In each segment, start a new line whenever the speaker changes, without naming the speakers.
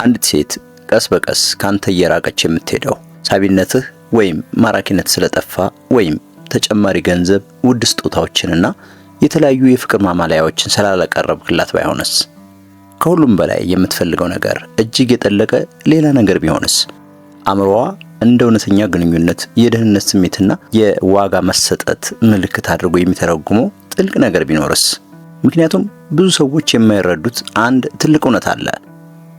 አንዲት ሴት ቀስ በቀስ ካንተ እየራቀች የምትሄደው ሳቢነትህ ወይም ማራኪነት ስለጠፋ ወይም ተጨማሪ ገንዘብ፣ ውድ ስጦታዎችንና የተለያዩ የፍቅር ማማለያዎችን ስላላቀረብክላት ባይሆንስ? ከሁሉም በላይ የምትፈልገው ነገር እጅግ የጠለቀ ሌላ ነገር ቢሆንስ? አእምሮዋ እንደ እውነተኛ ግንኙነት፣ የደህንነት ስሜትና የዋጋ መሰጠት ምልክት አድርጎ የሚተረጉመው ጥልቅ ነገር ቢኖርስ? ምክንያቱም ብዙ ሰዎች የማይረዱት አንድ ትልቅ እውነት አለ።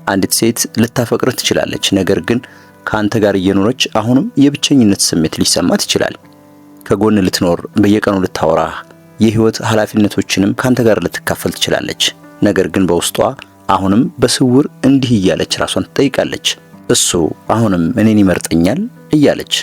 አንዲት ሴት ልታፈቅርህ ትችላለች፣ ነገር ግን ከአንተ ጋር እየኖረች አሁንም የብቸኝነት ስሜት ሊሰማት ይችላል። ከጎን ልትኖር፣ በየቀኑ ልታወራህ፣ የህይወት ኃላፊነቶችንም ካንተ ጋር ልትካፈል ትችላለች። ነገር ግን በውስጧ አሁንም በስውር እንዲህ እያለች ራሷን ትጠይቃለች፣ እሱ አሁንም እኔን ይመርጠኛል እያለች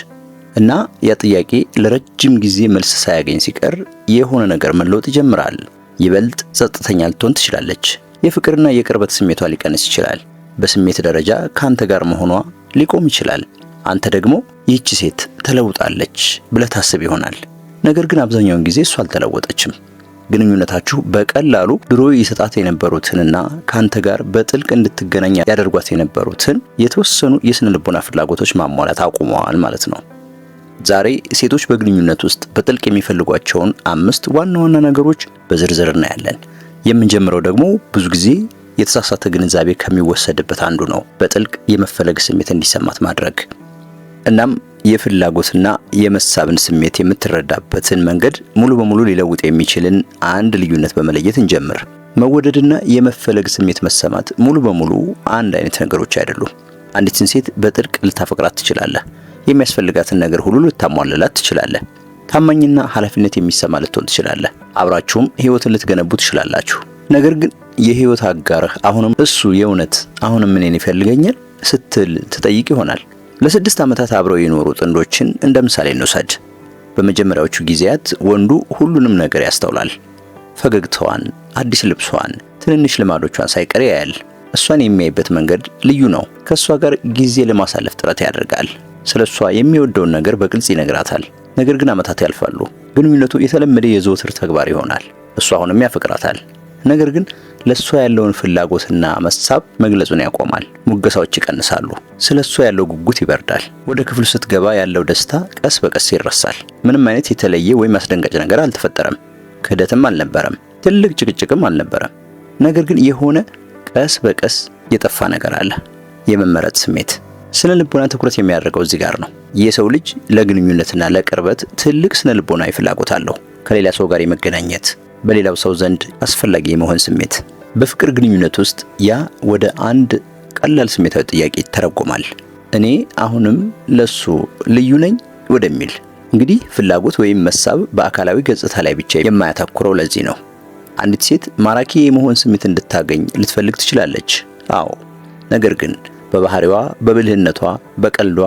እና ያ ጥያቄ ለረጅም ጊዜ መልስ ሳያገኝ ሲቀር የሆነ ነገር መለወጥ ይጀምራል። ይበልጥ ጸጥተኛ ልትሆን ትችላለች። የፍቅርና የቅርበት ስሜቷ ሊቀንስ ይችላል። በስሜት ደረጃ ካንተ ጋር መሆኗ ሊቆም ይችላል። አንተ ደግሞ ይህች ሴት ተለውጣለች ብለህ ታስብ ይሆናል። ነገር ግን አብዛኛውን ጊዜ እሷ አልተለወጠችም። ግንኙነታችሁ በቀላሉ ድሮ ይሰጣት የነበሩትንና ካንተ ጋር በጥልቅ እንድትገናኝ ያደርጓት የነበሩትን የተወሰኑ የስነ ልቦና ፍላጎቶች ማሟላት አቁመዋል ማለት ነው። ዛሬ ሴቶች በግንኙነት ውስጥ በጥልቅ የሚፈልጓቸውን 5 ዋና ዋና ነገሮች በዝርዝር እናያለን። የምንጀምረው ደግሞ ብዙ ጊዜ የተሳሳተ ግንዛቤ ከሚወሰድበት አንዱ ነው፣ በጥልቅ የመፈለግ ስሜት እንዲሰማት ማድረግ። እናም የፍላጎትና የመሳብን ስሜት የምትረዳበትን መንገድ ሙሉ በሙሉ ሊለውጥ የሚችልን አንድ ልዩነት በመለየት እንጀምር። መወደድና የመፈለግ ስሜት መሰማት ሙሉ በሙሉ አንድ አይነት ነገሮች አይደሉም። አንዲትን ሴት በጥልቅ ልታፈቅራት ትችላለህ። የሚያስፈልጋትን ነገር ሁሉ ልታሟላላት ትችላለህ። ታማኝና ኃላፊነት የሚሰማ ልትሆን ትችላለህ። አብራችሁም ህይወትን ልትገነቡ ትችላላችሁ። ነገር ግን የህይወት አጋርህ አሁንም እሱ የእውነት አሁንም እኔን ይፈልገኛል ስትል ትጠይቅ ይሆናል። ለ6 ዓመታት አብረው የኖሩ ጥንዶችን እንደ ምሳሌ እንውሰድ። በመጀመሪያዎቹ ጊዜያት ወንዱ ሁሉንም ነገር ያስተውላል። ፈገግታዋን፣ አዲስ ልብሷን፣ ትንንሽ ልማዶቿን ሳይቀር ያያል። እሷን የሚያይበት መንገድ ልዩ ነው። ከእሷ ጋር ጊዜ ለማሳለፍ ጥረት ያደርጋል። ስለ እሷ የሚወደውን ነገር በግልጽ ይነግራታል። ነገር ግን ዓመታት ያልፋሉ። ግንኙነቱ የተለመደ የዘወትር ተግባር ይሆናል። እሷ አሁንም ያፈቅራታል። ነገር ግን ለሷ ያለውን ፍላጎትና መሳብ መግለጹን ያቆማል። ሙገሳዎች ይቀንሳሉ። ስለሷ ያለው ጉጉት ይበርዳል። ወደ ክፍሉ ስትገባ ያለው ደስታ ቀስ በቀስ ይረሳል። ምንም አይነት የተለየ ወይም አስደንጋጭ ነገር አልተፈጠረም። ክህደትም አልነበረም። ትልቅ ጭቅጭቅም አልነበረም። ነገር ግን የሆነ ቀስ በቀስ የጠፋ ነገር አለ። የመመረጥ ስሜት። ስነ ልቦና ትኩረት የሚያደርገው እዚህ ጋር ነው። የሰው ልጅ ለግንኙነትና ለቅርበት ትልቅ ስነ ልቦናዊ ፍላጎት አለው። ከሌላ ሰው ጋር የመገናኘት፣ በሌላው ሰው ዘንድ አስፈላጊ የመሆን ስሜት። በፍቅር ግንኙነት ውስጥ ያ ወደ አንድ ቀላል ስሜታዊ ጥያቄ ይተረጎማል። እኔ አሁንም ለሱ ልዩ ነኝ ወደሚል። እንግዲህ ፍላጎት ወይም መሳብ በአካላዊ ገጽታ ላይ ብቻ የማያተኩረው ለዚህ ነው። አንዲት ሴት ማራኪ የመሆን ስሜት እንድታገኝ ልትፈልግ ትችላለች። አዎ፣ ነገር ግን በባህሪዋ፣ በብልህነቷ፣ በቀልዷ፣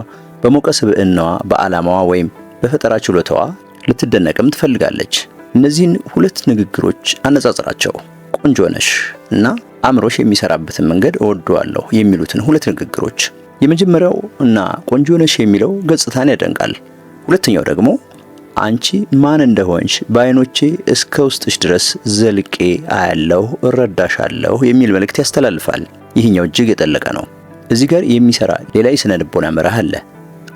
በሞቀ ስብዕናዋ፣ በዓላማዋ ወይም በፈጠራ ችሎታዋ ልትደነቅም ትፈልጋለች። እነዚህን ሁለት ንግግሮች አነጻጽራቸው። ቆንጆ ነሽ እና አእምሮሽ የሚሰራበትን መንገድ እወደዋለሁ የሚሉትን ሁለት ንግግሮች። የመጀመሪያው እና ቆንጆ ነሽ የሚለው ገጽታን ያደንቃል። ሁለተኛው ደግሞ አንቺ ማን እንደሆንሽ በዓይኖቼ እስከ ውስጥሽ ድረስ ዘልቄ አያለሁ፣ እረዳሻለሁ የሚል መልእክት ያስተላልፋል። ይህኛው እጅግ የጠለቀ ነው። እዚህ ጋር የሚሰራ ሌላ የስነ ልቦና መርህ አለ፣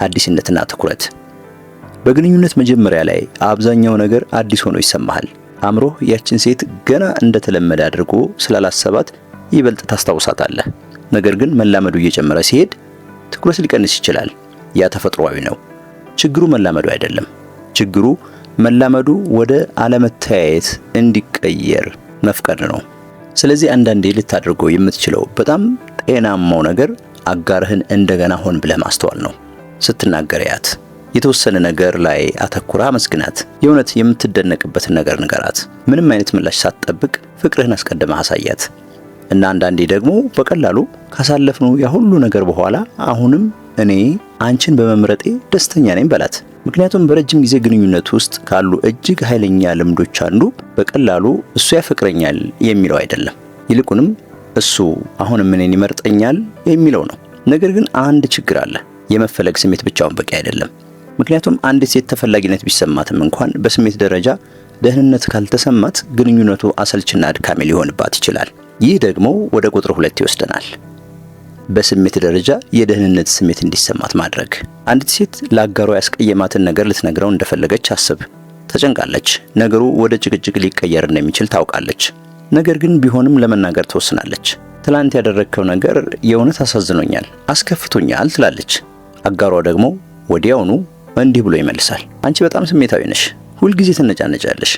አዲስነትና ትኩረት። በግንኙነት መጀመሪያ ላይ አብዛኛው ነገር አዲስ ሆኖ ይሰማሃል። አእምሮህ ያችን ሴት ገና እንደተለመደ አድርጎ ስላላሰባት ይበልጥ ታስታውሳታለህ። ነገር ግን መላመዱ እየጨመረ ሲሄድ ትኩረት ሊቀንስ ይችላል። ያ ተፈጥሯዊ ነው። ችግሩ መላመዱ አይደለም። ችግሩ መላመዱ ወደ አለመተያየት እንዲቀየር መፍቀድ ነው። ስለዚህ አንዳንዴ ልታደርገው የምትችለው በጣም ጤናማው ነገር አጋርህን እንደገና ሆን ብለህ ማስተዋል ነው። ስትናገር ያት የተወሰነ ነገር ላይ አተኩራ መስግናት። የእውነት የምትደነቅበትን ነገር ንገራት። ምንም አይነት ምላሽ ሳትጠብቅ ፍቅርህን አስቀድመህ አሳያት እና አንዳንዴ ደግሞ በቀላሉ ካሳለፍነው ያ ሁሉ ነገር በኋላ አሁንም እኔ አንቺን በመምረጤ ደስተኛ ነኝ በላት። ምክንያቱም በረጅም ጊዜ ግንኙነት ውስጥ ካሉ እጅግ ኃይለኛ ልምዶች አንዱ በቀላሉ እሱ ያፈቅረኛል የሚለው አይደለም። ይልቁንም እሱ አሁንም እኔን ይመርጠኛል የሚለው ነው። ነገር ግን አንድ ችግር አለ። የመፈለግ ስሜት ብቻውን በቂ አይደለም። ምክንያቱም አንዲት ሴት ተፈላጊነት ቢሰማትም እንኳን በስሜት ደረጃ ደህንነት ካልተሰማት ግንኙነቱ አሰልችና አድካሚ ሊሆንባት ይችላል። ይህ ደግሞ ወደ ቁጥር 2 ይወስደናል። በስሜት ደረጃ የደህንነት ስሜት እንዲሰማት ማድረግ። አንዲት ሴት ለአጋሯ ያስቀየማትን ነገር ልትነግረው እንደፈለገች አስብ። ተጨንቃለች። ነገሩ ወደ ጭቅጭቅ ሊቀየር እንደሚችል ታውቃለች። ነገር ግን ቢሆንም ለመናገር ትወስናለች። ትላንት ያደረግከው ነገር የእውነት አሳዝኖኛል፣ አስከፍቶኛል ትላለች። አጋሯ ደግሞ ወዲያውኑ እንዲህ ብሎ ይመልሳል። አንቺ በጣም ስሜታዊ ነሽ፣ ሁልጊዜ ትነጫነጫለሽ፣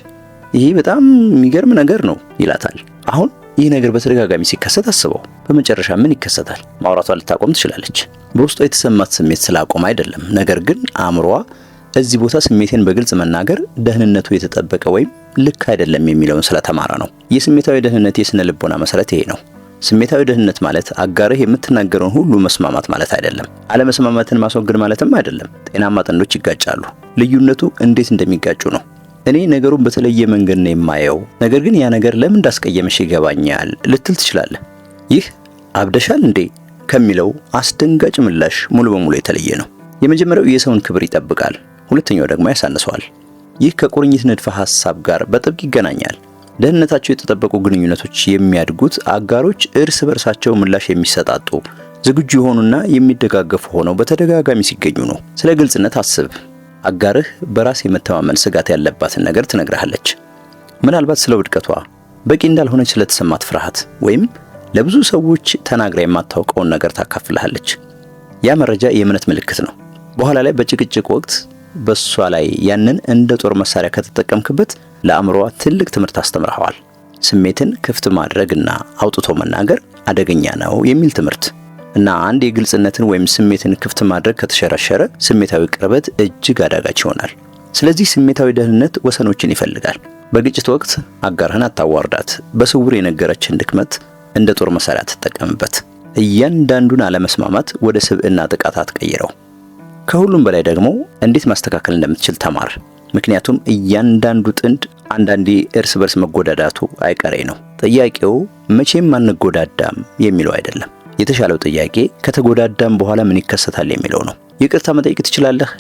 ይሄ በጣም የሚገርም ነገር ነው ይላታል። አሁን ይህ ነገር በተደጋጋሚ ሲከሰት አስበው። በመጨረሻ ምን ይከሰታል? ማውራቷን ልታቆም ትችላለች። በውስጧ የተሰማት ስሜት ስላቆም አይደለም፣ ነገር ግን አእምሮዋ እዚህ ቦታ ስሜቴን በግልጽ መናገር ደህንነቱ የተጠበቀ ወይም ልክ አይደለም የሚለውን ስለተማረ ነው። የስሜታዊ ደህንነት የስነ ልቦና መሰረት ይሄ ነው። ስሜታዊ ደህንነት ማለት አጋርህ የምትናገረውን ሁሉ መስማማት ማለት አይደለም። አለመስማማትን ማስወገድ ማለትም አይደለም። ጤናማ ጥንዶች ይጋጫሉ። ልዩነቱ እንዴት እንደሚጋጩ ነው። እኔ ነገሩን በተለየ መንገድ ነው የማየው፣ ነገር ግን ያ ነገር ለምን እንዳስቀየመሽ ይገባኛል ልትል ትችላለህ። ይህ አብደሻል እንዴ ከሚለው አስደንጋጭ ምላሽ ሙሉ በሙሉ የተለየ ነው። የመጀመሪያው የሰውን ክብር ይጠብቃል፣ ሁለተኛው ደግሞ ያሳንሰዋል። ይህ ከቁርኝት ንድፈ ሐሳብ ጋር በጥብቅ ይገናኛል። ደህንነታቸው የተጠበቁ ግንኙነቶች የሚያድጉት አጋሮች እርስ በርሳቸው ምላሽ የሚሰጣጡ፣ ዝግጁ የሆኑና የሚደጋገፉ ሆነው በተደጋጋሚ ሲገኙ ነው። ስለ ግልጽነት አስብ። አጋርህ በራስ የመተማመን ስጋት ያለባትን ነገር ትነግርሃለች። ምናልባት ስለ ውድቀቷ፣ በቂ እንዳልሆነች ስለተሰማት ፍርሃት፣ ወይም ለብዙ ሰዎች ተናግራ የማታውቀውን ነገር ታካፍልሃለች። ያ መረጃ የእምነት ምልክት ነው። በኋላ ላይ በጭቅጭቅ ወቅት በሷ ላይ ያንን እንደ ጦር መሳሪያ ከተጠቀምክበት ለአእምሮዋ ትልቅ ትምህርት አስተምረዋል። ስሜትን ክፍት ማድረግና አውጥቶ መናገር አደገኛ ነው የሚል ትምህርት እና አንድ የግልጽነትን ወይም ስሜትን ክፍት ማድረግ ከተሸረሸረ ስሜታዊ ቅርበት እጅግ አዳጋች ይሆናል። ስለዚህ ስሜታዊ ደህንነት ወሰኖችን ይፈልጋል። በግጭት ወቅት አጋርህን አታዋርዳት። በስውር የነገረችን ድክመት እንደ ጦር መሳሪያ ትጠቀምበት። እያንዳንዱን አለመስማማት ወደ ስብዕና ጥቃት አትቀይረው። ከሁሉም በላይ ደግሞ እንዴት ማስተካከል እንደምትችል ተማር። ምክንያቱም እያንዳንዱ ጥንድ አንዳንዴ እርስ በርስ መጎዳዳቱ አይቀሬ ነው። ጥያቄው መቼም አንጎዳዳም የሚለው አይደለም። የተሻለው ጥያቄ ከተጎዳዳም በኋላ ምን ይከሰታል የሚለው ነው። ይቅርታ መጠየቅ ትችላለህ?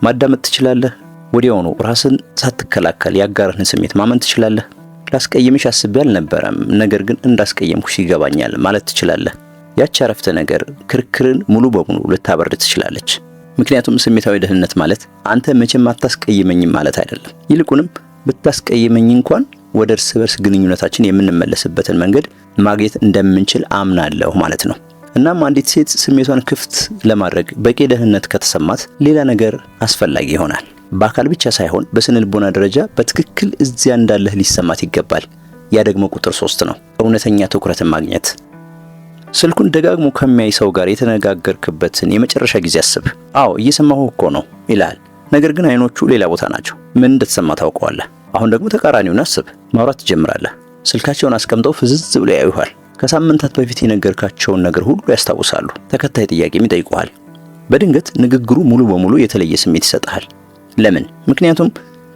ማዳመጥ ትችላለህ? ወዲያውኑ ራስን ሳትከላከል ያጋርህን ስሜት ማመን ትችላለህ? ላስቀየምሽ አስቤ አልነበረም፣ ነገር ግን እንዳስቀየምኩሽ ይገባኛል ማለት ትችላለህ? ያቺ አረፍተ ነገር ክርክርን ሙሉ በሙሉ ልታበርድ ትችላለች። ምክንያቱም ስሜታዊ ደህንነት ማለት አንተ መቼም አታስቀይመኝም ማለት አይደለም። ይልቁንም ብታስቀይመኝ እንኳን ወደ እርስ በርስ ግንኙነታችን የምንመለስበትን መንገድ ማግኘት እንደምንችል አምናለሁ ማለት ነው። እናም አንዲት ሴት ስሜቷን ክፍት ለማድረግ በቂ ደህንነት ከተሰማት ሌላ ነገር አስፈላጊ ይሆናል። በአካል ብቻ ሳይሆን በስነ ልቦና ደረጃ በትክክል እዚያ እንዳለህ ሊሰማት ይገባል። ያ ደግሞ ቁጥር 3 ነው። እውነተኛ ትኩረትን ማግኘት። ስልኩን ደጋግሞ ከሚያይ ሰው ጋር የተነጋገርክበትን የመጨረሻ ጊዜ አስብ። አዎ እየሰማሁ እኮ ነው ይላል፣ ነገር ግን አይኖቹ ሌላ ቦታ ናቸው። ምን እንደተሰማ ታውቀዋለህ። አሁን ደግሞ ተቃራኒውን አስብ። ማውራት ትጀምራለህ። ስልካቸውን አስቀምጠው ፍዝዝ ብለው ያዩሃል። ከሳምንታት በፊት የነገርካቸውን ነገር ሁሉ ያስታውሳሉ። ተከታይ ጥያቄም ይጠይቁሃል። በድንገት ንግግሩ ሙሉ በሙሉ የተለየ ስሜት ይሰጥሃል። ለምን? ምክንያቱም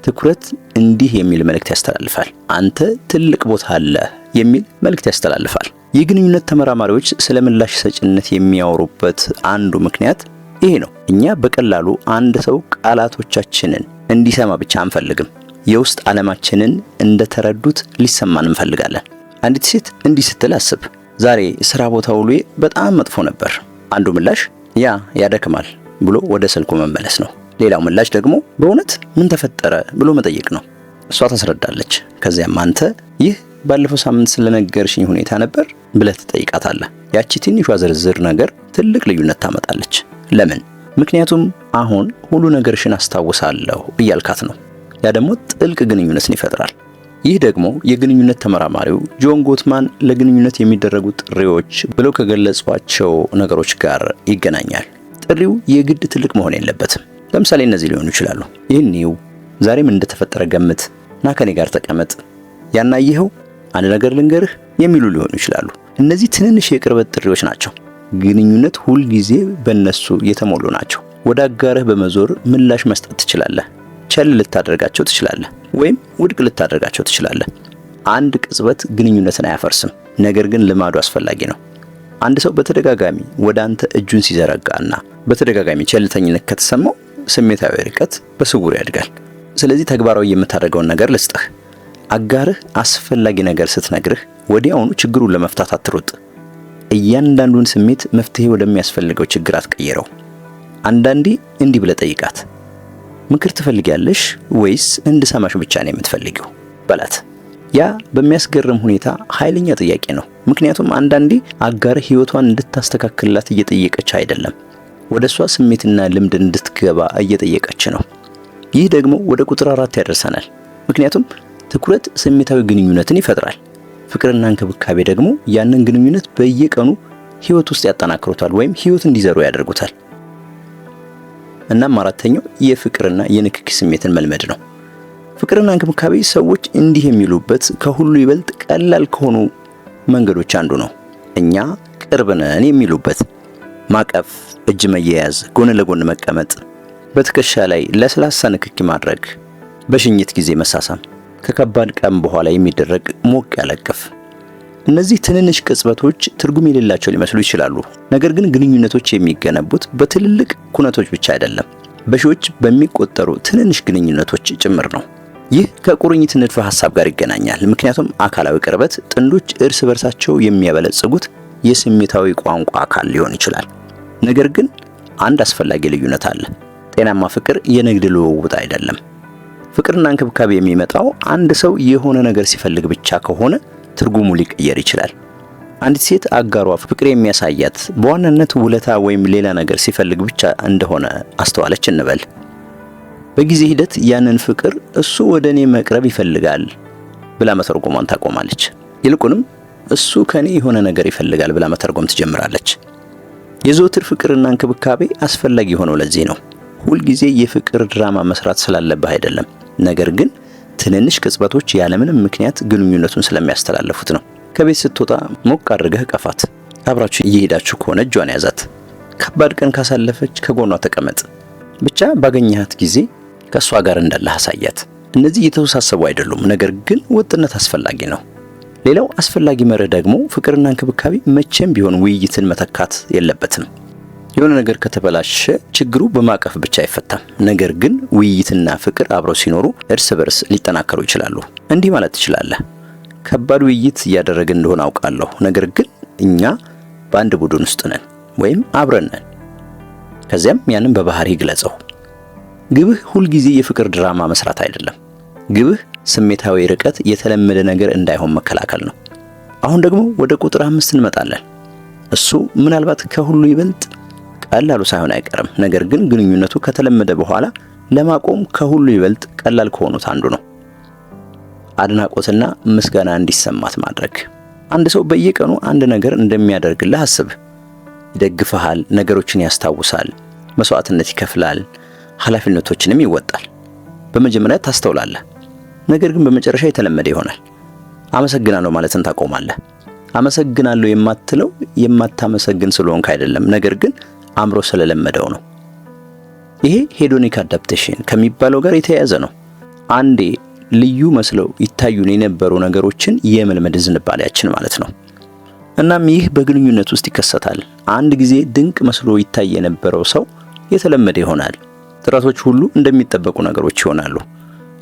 ትኩረት እንዲህ የሚል መልእክት ያስተላልፋል። አንተ ትልቅ ቦታ አለህ የሚል መልእክት ያስተላልፋል። የግንኙነት ተመራማሪዎች ስለ ምላሽ ሰጭነት የሚያወሩበት አንዱ ምክንያት ይሄ ነው። እኛ በቀላሉ አንድ ሰው ቃላቶቻችንን እንዲሰማ ብቻ አንፈልግም። የውስጥ ዓለማችንን እንደተረዱት ሊሰማን እንፈልጋለን። አንዲት ሴት እንዲህ ስትል አስብ። ዛሬ ስራ ቦታ ውሎዬ በጣም መጥፎ ነበር። አንዱ ምላሽ ያደክማል ብሎ ወደ ስልኩ መመለስ ነው። ሌላው ምላሽ ደግሞ በእውነት ምን ተፈጠረ ብሎ መጠየቅ ነው። እሷ ታስረዳለች። ከዚያም አንተ ይህ ባለፈው ሳምንት ስለነገርሽኝ ሁኔታ ነበር ብለህ ትጠይቃታለህ። ያቺ ትንሿ ዝርዝር ነገር ትልቅ ልዩነት ታመጣለች። ለምን? ምክንያቱም አሁን ሁሉ ነገርሽን አስታውሳለሁ እያልካት ነው። ያ ደግሞ ጥልቅ ግንኙነትን ይፈጥራል። ይህ ደግሞ የግንኙነት ተመራማሪው ጆን ጎትማን ለግንኙነት የሚደረጉ ጥሪዎች ብለው ከገለጿቸው ነገሮች ጋር ይገናኛል። ጥሪው የግድ ትልቅ መሆን የለበትም። ለምሳሌ እነዚህ ሊሆኑ ይችላሉ። ይህንው ዛሬም እንደተፈጠረ ገምት፣ ና ከኔ ጋር ተቀመጥ፣ ያናየኸው አንድ ነገር ልንገርህ የሚሉ ሊሆኑ ይችላሉ። እነዚህ ትንንሽ የቅርበት ጥሪዎች ናቸው። ግንኙነት ሁል ጊዜ በእነሱ የተሞሉ ናቸው። ወደ አጋርህ በመዞር ምላሽ መስጠት ትችላለህ። ቸል ልታደርጋቸው ትችላለህ፣ ወይም ውድቅ ልታደርጋቸው ትችላለህ። አንድ ቅጽበት ግንኙነትን አያፈርስም፣ ነገር ግን ልማዱ አስፈላጊ ነው። አንድ ሰው በተደጋጋሚ ወደ አንተ እጁን ሲዘረጋና በተደጋጋሚ ቸልተኝነት ከተሰማው ስሜታዊ ርቀት በስውር ያድጋል። ስለዚህ ተግባራዊ የምታደርገውን ነገር ልስጥህ። አጋርህ አስፈላጊ ነገር ስትነግርህ ወዲያውኑ ችግሩን ለመፍታት አትሩጥ። እያንዳንዱን ስሜት መፍትሄ ወደሚያስፈልገው ችግር አትቀይረው። አንዳንዴ እንዲህ ብለህ ጠይቃት፣ ምክር ትፈልጊያለሽ ወይስ እንድሰማሽ ብቻ ነው የምትፈልጊው በላት። ያ በሚያስገርም ሁኔታ ኃይለኛ ጥያቄ ነው። ምክንያቱም አንዳንዴ አጋር ህይወቷን እንድታስተካክልላት እየጠየቀች አይደለም፣ ወደ እሷ ስሜትና ልምድ እንድትገባ እየጠየቀች ነው። ይህ ደግሞ ወደ ቁጥር 4 ያደርሰናል። ምክንያቱም ትኩረት ስሜታዊ ግንኙነትን ይፈጥራል። ፍቅርና እንክብካቤ ደግሞ ያንን ግንኙነት በየቀኑ ህይወት ውስጥ ያጠናክሩታል ወይም ህይወት እንዲዘሩ ያደርጉታል። እናም አራተኛው የፍቅርና የንክኪ ስሜትን መልመድ ነው። ፍቅርና እንክብካቤ ሰዎች እንዲህ የሚሉበት ከሁሉ ይበልጥ ቀላል ከሆኑ መንገዶች አንዱ ነው። እኛ ቅርብ ነን የሚሉበት ማቀፍ፣ እጅ መያያዝ፣ ጎን ለጎን መቀመጥ፣ በትከሻ ላይ ለስላሳ ንክኪ ማድረግ፣ በሽኝት ጊዜ መሳሳም፣ ከከባድ ቀን በኋላ የሚደረግ ሞቅ ያለ እቅፍ። እነዚህ ትንንሽ ቅጽበቶች ትርጉም የሌላቸው ሊመስሉ ይችላሉ። ነገር ግን ግንኙነቶች የሚገነቡት በትልልቅ ኩነቶች ብቻ አይደለም፣ በሺዎች በሚቆጠሩ ትንንሽ ግንኙነቶች ጭምር ነው። ይህ ከቁርኝት ንድፈ ሐሳብ ጋር ይገናኛል። ምክንያቱም አካላዊ ቅርበት ጥንዶች እርስ በርሳቸው የሚያበለጽጉት የስሜታዊ ቋንቋ አካል ሊሆን ይችላል። ነገር ግን አንድ አስፈላጊ ልዩነት አለ። ጤናማ ፍቅር የንግድ ልውውጥ አይደለም። ፍቅርና እንክብካቤ የሚመጣው አንድ ሰው የሆነ ነገር ሲፈልግ ብቻ ከሆነ ትርጉሙ ሊቀየር ይችላል። አንዲት ሴት አጋሯ ፍቅር የሚያሳያት በዋናነት ውለታ ወይም ሌላ ነገር ሲፈልግ ብቻ እንደሆነ አስተዋለች እንበል። በጊዜ ሂደት ያንን ፍቅር እሱ ወደ እኔ መቅረብ ይፈልጋል ብላ መተርጎሟን ታቆማለች። ይልቁንም እሱ ከኔ የሆነ ነገር ይፈልጋል ብላ መተርጎም ትጀምራለች። የዘወትር ፍቅርና እንክብካቤ አስፈላጊ ሆነው ለዚህ ነው። ሁልጊዜ የፍቅር ድራማ መስራት ስላለብህ አይደለም፣ ነገር ግን ትንንሽ ቅጽበቶች ያለምንም ምክንያት ግንኙነቱን ስለሚያስተላልፉት ነው። ከቤት ስትወጣ ሞቅ አድርገህ ቀፋት። አብራችሁ እየሄዳችሁ ከሆነ እጇን ያዛት። ከባድ ቀን ካሳለፈች ከጎኗ ተቀመጥ። ብቻ ባገኘሃት ጊዜ ከእሷ ጋር እንዳለህ አሳያት። እነዚህ የተወሳሰቡ አይደሉም፣ ነገር ግን ወጥነት አስፈላጊ ነው። ሌላው አስፈላጊ መርህ ደግሞ ፍቅርና እንክብካቤ መቼም ቢሆን ውይይትን መተካት የለበትም። የሆነ ነገር ከተበላሸ ችግሩ በማቀፍ ብቻ አይፈታም። ነገር ግን ውይይትና ፍቅር አብረው ሲኖሩ እርስ በርስ ሊጠናከሩ ይችላሉ። እንዲህ ማለት ትችላለህ፣ ከባድ ውይይት እያደረግን እንደሆነ አውቃለሁ፣ ነገር ግን እኛ በአንድ ቡድን ውስጥ ነን ወይም አብረን ነን። ከዚያም ያንን በባህሪ ግለጸው። ግብህ ሁልጊዜ የፍቅር ድራማ መስራት አይደለም። ግብህ ስሜታዊ ርቀት የተለመደ ነገር እንዳይሆን መከላከል ነው። አሁን ደግሞ ወደ ቁጥር 5 እንመጣለን። እሱ ምናልባት ከሁሉ ይበልጥ ቀላሉ ሳይሆን አይቀርም፣ ነገር ግን ግንኙነቱ ከተለመደ በኋላ ለማቆም ከሁሉ ይበልጥ ቀላል ከሆኑት አንዱ ነው። አድናቆትና ምስጋና እንዲሰማት ማድረግ። አንድ ሰው በየቀኑ አንድ ነገር እንደሚያደርግልህ አስብ። ይደግፍሃል፣ ነገሮችን ያስታውሳል፣ መስዋዕትነት ይከፍላል፣ ኃላፊነቶችንም ይወጣል። በመጀመሪያ ታስተውላለህ፣ ነገር ግን በመጨረሻ የተለመደ ይሆናል። አመሰግናለሁ ማለትን ታቆማለህ። አመሰግናለሁ የማትለው የማታመሰግን ስለሆንክ አይደለም፣ ነገር ግን አምሮ ስለለመደው ነው። ይሄ ሄዶኒክ አዳፕቴሽን ከሚባለው ጋር የተያያዘ ነው። አንዴ ልዩ መስለው ይታዩን የነበሩ ነገሮችን የመልመድ ዝንባሌያችን ማለት ነው። እናም ይህ በግንኙነት ውስጥ ይከሰታል። አንድ ጊዜ ድንቅ መስሎ ይታይ የነበረው ሰው የተለመደ ይሆናል። ጥረቶች ሁሉ እንደሚጠበቁ ነገሮች ይሆናሉ።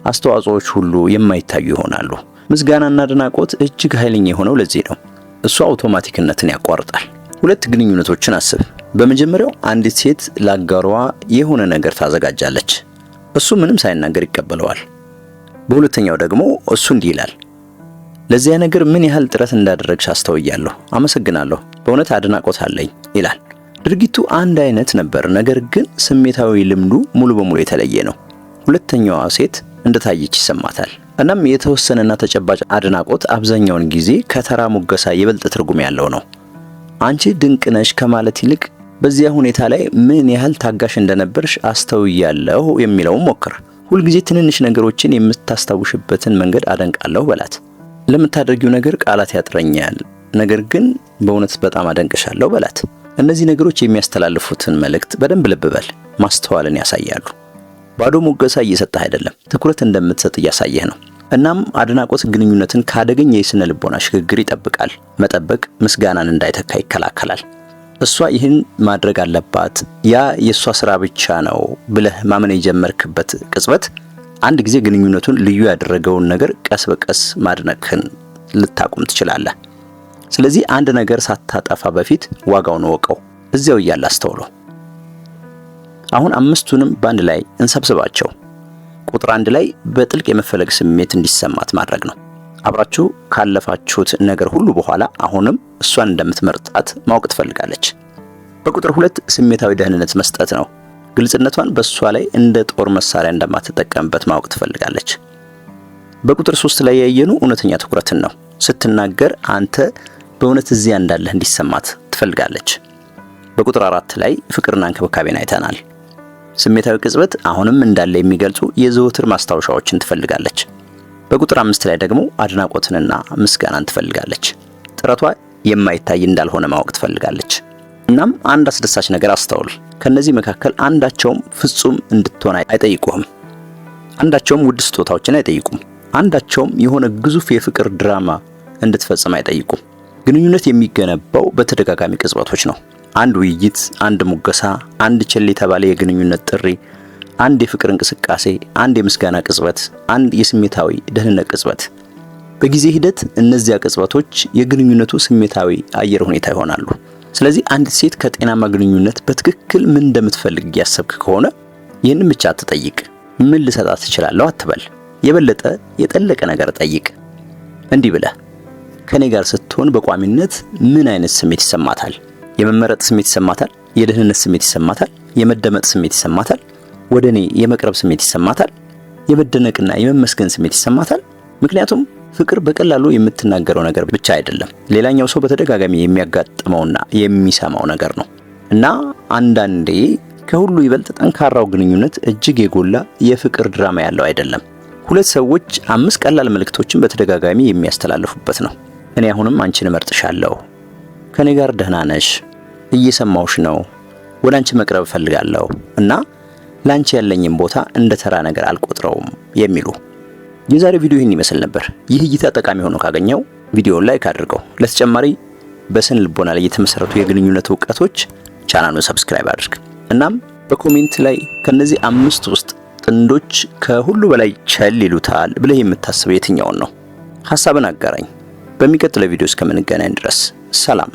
አስተዋጽኦዎች ሁሉ የማይታዩ ይሆናሉ። ምስጋናና አድናቆት እጅግ ኃይለኛ የሆነው ለዚህ ነው። እሱ አውቶማቲክነትን ያቋርጣል። ሁለት ግንኙነቶችን አስብ። በመጀመሪያው አንዲት ሴት ለአጋሯ የሆነ ነገር ታዘጋጃለች። እሱ ምንም ሳይናገር ይቀበለዋል። በሁለተኛው ደግሞ እሱ እንዲህ ይላል፣ ለዚያ ነገር ምን ያህል ጥረት እንዳደረግሽ አስተውያለሁ፣ አመሰግናለሁ፣ በእውነት አድናቆት አለኝ ይላል። ድርጊቱ አንድ አይነት ነበር፣ ነገር ግን ስሜታዊ ልምዱ ሙሉ በሙሉ የተለየ ነው። ሁለተኛዋ ሴት እንደታየች ይሰማታል። እናም የተወሰነና ተጨባጭ አድናቆት አብዛኛውን ጊዜ ከተራ ሙገሳ ይበልጥ ትርጉም ያለው ነው። አንቺ ድንቅ ነሽ ከማለት ይልቅ በዚያ ሁኔታ ላይ ምን ያህል ታጋሽ እንደነበርሽ አስተውያለሁ የሚለውን ሞክር። ሁልጊዜ ትንንሽ ነገሮችን የምታስታውሽበትን መንገድ አደንቃለሁ በላት። ለምታደርጊው ነገር ቃላት ያጥረኛል፣ ነገር ግን በእውነት በጣም አደንቅሻለሁ በላት። እነዚህ ነገሮች የሚያስተላልፉትን መልእክት በደንብ ልብ በል። ማስተዋልን ያሳያሉ። ባዶ ሙገሳ እየሰጠህ አይደለም፣ ትኩረት እንደምትሰጥ እያሳየህ ነው። እናም አድናቆት ግንኙነትን ካደገኛ የስነ ልቦና ሽግግር ይጠብቃል። መጠበቅ ምስጋናን እንዳይተካ ይከላከላል። እሷ ይህን ማድረግ አለባት፣ ያ የእሷ ስራ ብቻ ነው ብለህ ማመን የጀመርክበት ቅጽበት አንድ ጊዜ ግንኙነቱን ልዩ ያደረገውን ነገር ቀስ በቀስ ማድነቅህን ልታቆም ትችላለህ። ስለዚህ አንድ ነገር ሳታጠፋ በፊት ዋጋውን ወቀው፣ እዚያው እያለ አስተውለው። አሁን አምስቱንም በአንድ ላይ እንሰብስባቸው። ቁጥር 1 ላይ በጥልቅ የመፈለግ ስሜት እንዲሰማት ማድረግ ነው። አብራችሁ ካለፋችሁት ነገር ሁሉ በኋላ አሁንም እሷን እንደምትመርጣት ማወቅ ትፈልጋለች። በቁጥር 2 ስሜታዊ ደህንነት መስጠት ነው። ግልጽነቷን በእሷ ላይ እንደ ጦር መሳሪያ እንደማትጠቀምበት ማወቅ ትፈልጋለች። በቁጥር 3 ላይ ያየኑ እውነተኛ ትኩረትን ነው። ስትናገር አንተ በእውነት እዚያ እንዳለህ እንዲሰማት ትፈልጋለች። በቁጥር 4 ላይ ፍቅርና እንክብካቤን አይተናል። ስሜታዊ ቅጽበት አሁንም እንዳለ የሚገልጹ የዘወትር ማስታወሻዎችን ትፈልጋለች። በቁጥር 5 ላይ ደግሞ አድናቆትንና ምስጋናን ትፈልጋለች። ጥረቷ የማይታይ እንዳልሆነ ማወቅ ትፈልጋለች። እናም አንድ አስደሳች ነገር አስተውል። ከነዚህ መካከል አንዳቸውም ፍጹም እንድትሆን አይጠይቁህም። አንዳቸውም ውድ ስጦታዎችን አይጠይቁም። አንዳቸውም የሆነ ግዙፍ የፍቅር ድራማ እንድትፈጽም አይጠይቁም። ግንኙነት የሚገነባው በተደጋጋሚ ቅጽበቶች ነው። አንድ ውይይት፣ አንድ ሙገሳ፣ አንድ ቸል የተባለ የግንኙነት ጥሪ፣ አንድ የፍቅር እንቅስቃሴ፣ አንድ የምስጋና ቅጽበት፣ አንድ የስሜታዊ ደህንነት ቅጽበት። በጊዜ ሂደት እነዚያ ቅጽበቶች የግንኙነቱ ስሜታዊ አየር ሁኔታ ይሆናሉ። ስለዚህ አንዲት ሴት ከጤናማ ግንኙነት በትክክል ምን እንደምትፈልግ እያሰብክ ከሆነ ይህንን ብቻ አትጠይቅ። ምን ልሰጣት እችላለሁ አትበል። የበለጠ የጠለቀ ነገር ጠይቅ። እንዲህ ብለህ ከኔ ጋር ስትሆን በቋሚነት ምን አይነት ስሜት ይሰማታል? የመመረጥ ስሜት ይሰማታል? የደህንነት ስሜት ይሰማታል? የመደመጥ ስሜት ይሰማታል? ወደ እኔ የመቅረብ ስሜት ይሰማታል? የመደነቅና የመመስገን ስሜት ይሰማታል? ምክንያቱም ፍቅር በቀላሉ የምትናገረው ነገር ብቻ አይደለም፣ ሌላኛው ሰው በተደጋጋሚ የሚያጋጥመውና የሚሰማው ነገር ነው። እና አንዳንዴ ከሁሉ ይበልጥ ጠንካራው ግንኙነት እጅግ የጎላ የፍቅር ድራማ ያለው አይደለም፣ ሁለት ሰዎች 5 ቀላል መልእክቶችን በተደጋጋሚ የሚያስተላልፉበት ነው። እኔ አሁንም አንቺን እመርጥሻለሁ፣ ከኔ ጋር ደህና ነሽ፣ እየሰማውሽ ነው፣ ወደ አንቺ መቅረብ እፈልጋለሁ እና ላንቺ ያለኝን ቦታ እንደ ተራ ነገር አልቆጥረውም የሚሉ። የዛሬው ቪዲዮ ይህን ይመስል ነበር። ይህ እይታ ጠቃሚ ሆኖ ካገኘው ቪዲዮውን ላይክ አድርገው። ለተጨማሪ በስነ ልቦና ላይ የተመሰረቱ የግንኙነት ዕውቀቶች ቻናሉን ሰብስክራይብ አድርግ። እናም በኮሜንት ላይ ከነዚህ 5 ውስጥ ጥንዶች ከሁሉ በላይ ቸል ይሉታል ብለህ የምታስበው የትኛውን ነው? ሐሳብን አጋራኝ። በሚቀጥለው ቪዲዮ እስከምንገናኝ ድረስ ሰላም።